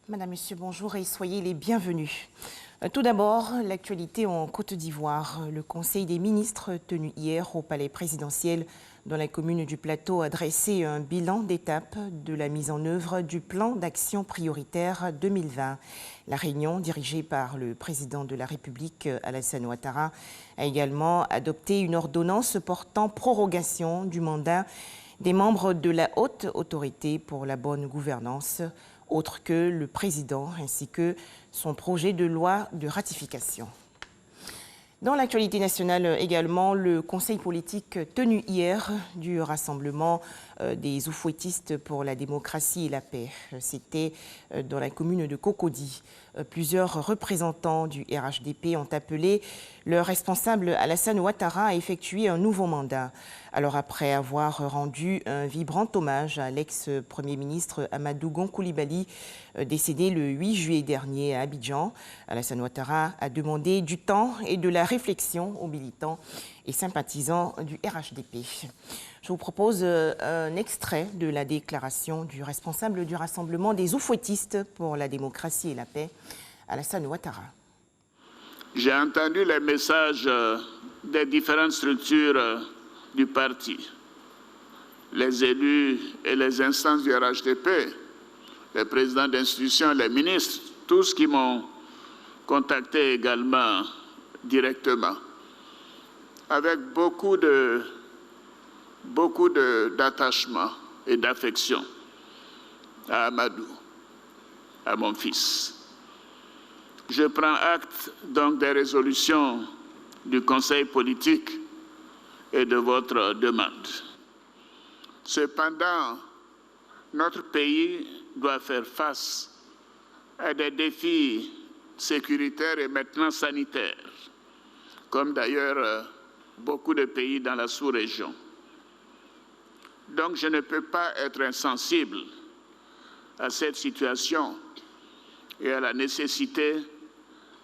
Madame, Monsieur, bonjour et soyez les bienvenus. Tout d'abord, l'actualité en Côte d'Ivoire. Le Conseil des ministres tenu hier au palais présidentiel dans la commune du Plateau a dressé un bilan d'étape de la mise en œuvre du plan d'action prioritaire 2020. La réunion, dirigée par le président de la République, Alassane Ouattara, a également adopté une ordonnance portant prorogation du mandat des membres de la haute autorité pour la bonne gouvernance, autre que le président, ainsi que son projet de loi de ratification. Dans l'actualité nationale également, le conseil politique tenu hier du rassemblement des oufouettistes pour la démocratie et la paix. C'était dans la commune de Cocody. Plusieurs représentants du RHDP ont appelé le responsable Alassane Ouattara à effectuer un nouveau mandat. Alors après avoir rendu un vibrant hommage à l'ex-premier ministre Amadou Gon Coulibaly, décédé le 8 juillet dernier à Abidjan, Alassane Ouattara a demandé du temps et de la réflexion aux militants et sympathisants du RHDP. Je vous propose un extrait de la déclaration du responsable du rassemblement des oufouettistes pour la démocratie et la paix, Alassane Ouattara. J'ai entendu les messages des différentes structures du parti, les élus et les instances du RHDP, les présidents d'institutions, les ministres, tous qui m'ont contacté également directement, avec beaucoup d'attachement et d'affection à Amadou, à mon fils. Je prends acte donc des résolutions du Conseil politique et de votre demande. Cependant, notre pays doit faire face à des défis sécuritaires et maintenant sanitaires, comme d'ailleurs beaucoup de pays dans la sous-région. Donc je ne peux pas être insensible à cette situation et à la nécessité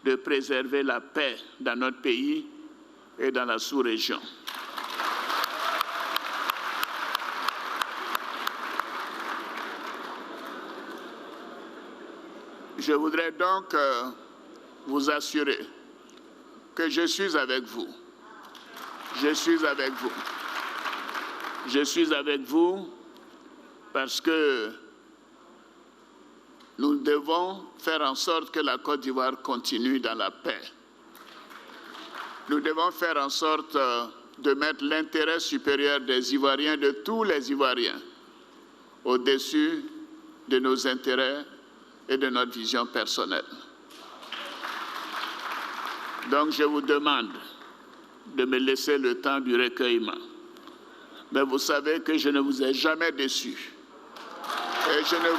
de préserver la paix dans notre pays et dans la sous-région. Je voudrais donc vous assurer que je suis avec vous. Je suis avec vous. Je suis avec vous parce que nous devons faire en sorte que la Côte d'Ivoire continue dans la paix. Nous devons faire en sorte de mettre l'intérêt supérieur des Ivoiriens, de tous les Ivoiriens, au-dessus de nos intérêts et de notre vision personnelle. Donc je vous demande de me laisser le temps du recueillement. Mais vous savez que je ne vous ai jamais déçu. Et je ne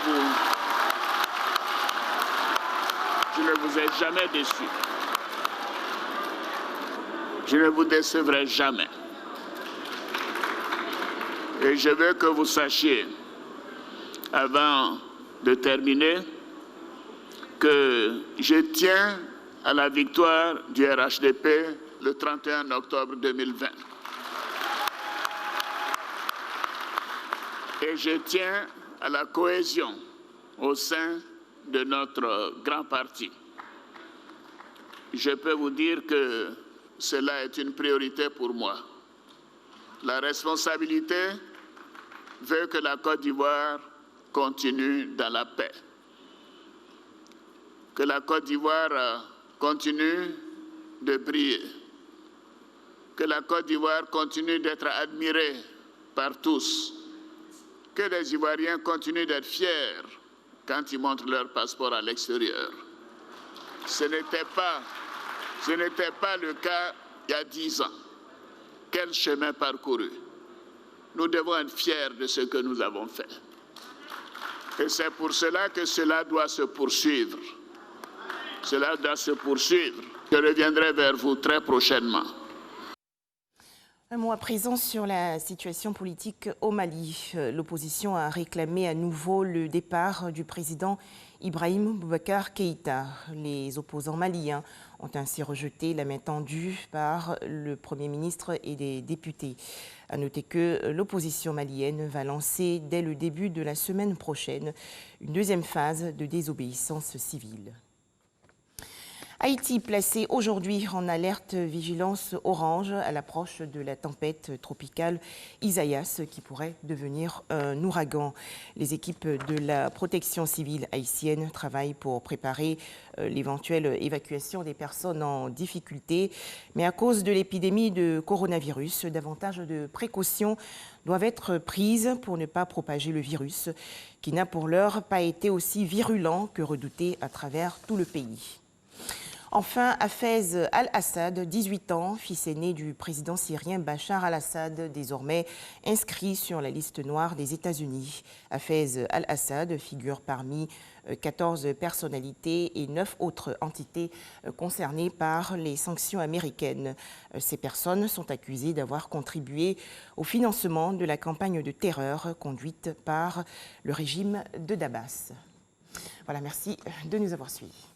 vous ai jamais déçu. Je ne vous décevrai jamais. Et je veux que vous sachiez, avant de terminer, que je tiens à la victoire du RHDP le 31 octobre 2020. Et je tiens à la cohésion au sein de notre grand parti. Je peux vous dire que cela est une priorité pour moi. La responsabilité veut que la Côte d'Ivoire continue dans la paix. Que la Côte d'Ivoire continue de briller. Que la Côte d'Ivoire continue d'être admirée par tous. Que les Ivoiriens continuent d'être fiers quand ils montrent leur passeport à l'extérieur. Ce n'était pas le cas il y a 10 ans. Quel chemin parcouru. Nous devons être fiers de ce que nous avons fait. Et c'est pour cela que cela doit se poursuivre. Cela doit se poursuivre. Je reviendrai vers vous très prochainement. Un mot à présent sur la situation politique au Mali. L'opposition a réclamé à nouveau le départ du président Ibrahim Boubacar Keïta. Les opposants maliens ont ainsi rejeté la main tendue par le Premier ministre et des députés. À noter que l'opposition malienne va lancer dès le début de la semaine prochaine une deuxième phase de désobéissance civile. Haïti placé aujourd'hui en alerte vigilance orange à l'approche de la tempête tropicale Isaias qui pourrait devenir un ouragan. Les équipes de la protection civile haïtienne travaillent pour préparer l'éventuelle évacuation des personnes en difficulté. Mais à cause de l'épidémie de coronavirus, davantage de précautions doivent être prises pour ne pas propager le virus qui n'a pour l'heure pas été aussi virulent que redouté à travers tout le pays. Enfin, Hafez al-Assad, 18 ans, fils aîné du président syrien Bachar al-Assad, désormais inscrit sur la liste noire des États-Unis. Hafez al-Assad figure parmi 14 personnalités et 9 autres entités concernées par les sanctions américaines. Ces personnes sont accusées d'avoir contribué au financement de la campagne de terreur conduite par le régime de Damas. Voilà, merci de nous avoir suivis.